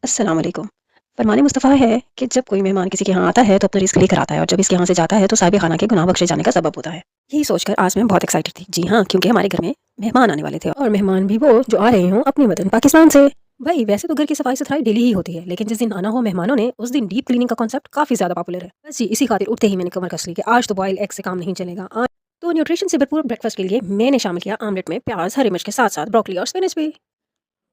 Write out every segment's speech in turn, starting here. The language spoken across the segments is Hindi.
अस्सलाम वालेकुम। फरमाने मुस्तफ़ा है कि जब कोई मेहमान किसी के यहाँ आता है तो अपना रिस्क लेकर आता है और जब इसके यहाँ से जाता है तो साहिब खाना के गुनाह बख्शे जाने का सबब होता है। यही सोचकर आज मैं बहुत एक्साइटेड थी। जी हाँ, क्योंकि हमारे घर में मेहमान आने वाले थे और मेहमान भी वो जो आ रहे हों अपने वतन पाकिस्तान से। भाई वैसे तो घर की सफाई सुथराई डेली ही होती है, लेकिन जिस दिन आना हो मेहमानों ने उस दिन डीप क्लीनिंग का कॉन्सेप्ट काफी ज्यादा पॉपुलर है। बस जी इसी खातिर उठते ही मैंने कमर कस ली कि आज तो बॉयल एग से काम नहीं चलेगा। आज तो न्यूट्रिशन से भरपूर ब्रेकफास्ट के लिए मैंने शामिल किया आमलेट में प्याज, हरी मिर्च के साथ साथ ब्रोकली और स्पिनच भी।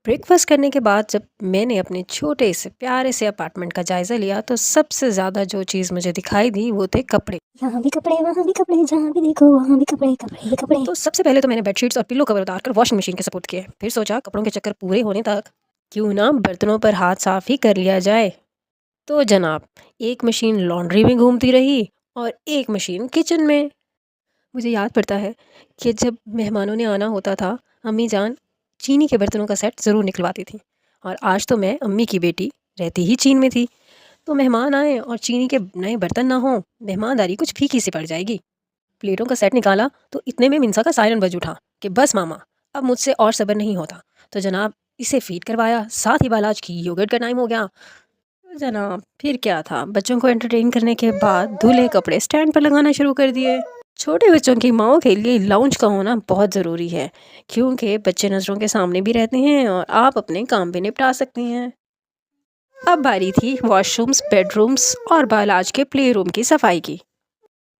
ब्रेकफास्ट करने के बाद जब मैंने अपने छोटे से प्यारे से अपार्टमेंट का जायजा लिया तो सबसे ज्यादा जो चीज मुझे दिखाई दी वो थे कपड़े। यहाँ भी कपड़े वहाँ भी कपड़े जहाँ भी देखो वहाँ भी कपड़े कपड़े ही कपड़े। तो सबसे पहले तो मैंने बेडशीट्स और पिलो कवर उतार कर वॉशिंग मशीन के सपुर्द किए। फिर सोचा कपड़ों के चक्कर पूरे होने तक क्यों ना बर्तनों पर हाथ साफ ही कर लिया जाए। तो जनाब, एक मशीन लॉन्ड्री में घूमती रही और एक मशीन किचन में। मुझे याद पड़ता है कि जब मेहमानों ने आना होता था, अम्मी जान चीनी के बर्तनों का सेट ज़रूर निकलवाती थी। और आज तो मैं अम्मी की बेटी रहती ही चीन में थी, तो मेहमान आए और चीनी के नए बर्तन ना हों, मेहमानदारी कुछ फीकी सी पड़ जाएगी। प्लेटों का सेट निकाला तो इतने में मिंसा का सायरन बज उठा कि बस मामा, अब मुझसे और सब्र नहीं होता। तो जनाब, इसे फीड करवाया, साथ ही बालाज की योगर्ट का टाइम हो गया। तो जनाब फिर क्या था, बच्चों को एंटरटेन करने के बाद धुले कपड़े स्टैंड पर लगाना शुरू कर दिए। छोटे बच्चों की माओ के लिए लाउंज का होना बहुत ज़रूरी है, क्योंकि बच्चे नज़रों के सामने भी रहते हैं और आप अपने काम भी निपटा सकती हैं। अब बारी थी वॉशरूम्स, बेडरूम्स और बालाज के प्ले रूम की सफाई की।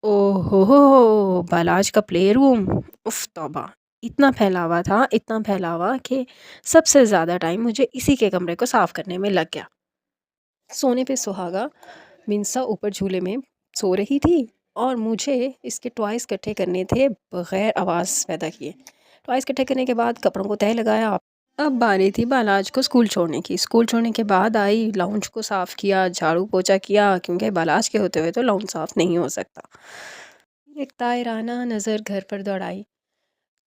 ओहो हो, बालाज का प्ले रूम, उफ तौबा! इतना फैलावा था, इतना फैलावा कि सबसे ज़्यादा टाइम मुझे इसी के कमरे को साफ़ करने में लग गया। सोने पे सुहागा मिंसा ऊपर झूले में सो रही थी और मुझे इसके टॉयज़ इकट्ठे करने थे बगैर आवाज़ पैदा किए। टॉयज़ इकट्ठे करने के बाद कपड़ों को तह लगाया। अब बारी थी बालाज को स्कूल छोड़ने की। स्कूल छोड़ने के बाद आई, लाउंज को साफ़ किया, झाड़ू पोछा किया, क्योंकि बालाज के होते हुए तो लाउंज साफ़ नहीं हो सकता। एक तायराना नज़र घर पर दौड़ाई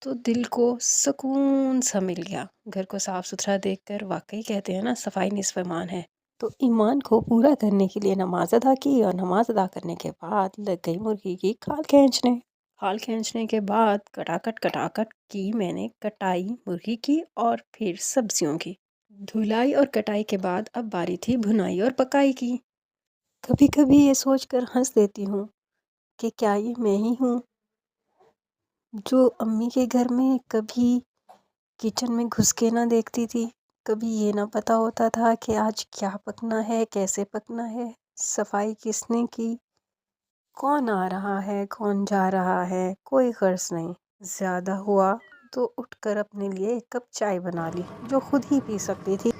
तो दिल को सुकून सा मिल गया। घर को साफ सुथरा देखकर वाकई कहते हैं ना, सफाई निस्फ़ ईमान है। तो ईमान को पूरा करने के लिए नमाज अदा की और नमाज अदा करने के बाद लग गई मुर्गी की खाल खींचने। खाल खींचने के बाद कटाकट कटाकट की मैंने कटाई मुर्गी की और फिर सब्जियों की। धुलाई और कटाई के बाद अब बारी थी भुनाई और पकाई की। कभी कभी ये सोचकर हंस देती हूँ कि क्या ये मैं ही हूँ जो अम्मी के घर में कभी किचन में घुस के ना देखती थी, कभी ये ना पता होता था कि आज क्या पकना है, कैसे पकना है, सफाई किसने की, कौन आ रहा है, कौन जा रहा है, कोई गर्ज नहीं। ज़्यादा हुआ तो उठकर अपने लिए एक कप चाय बना ली, जो खुद ही पी सकती थी।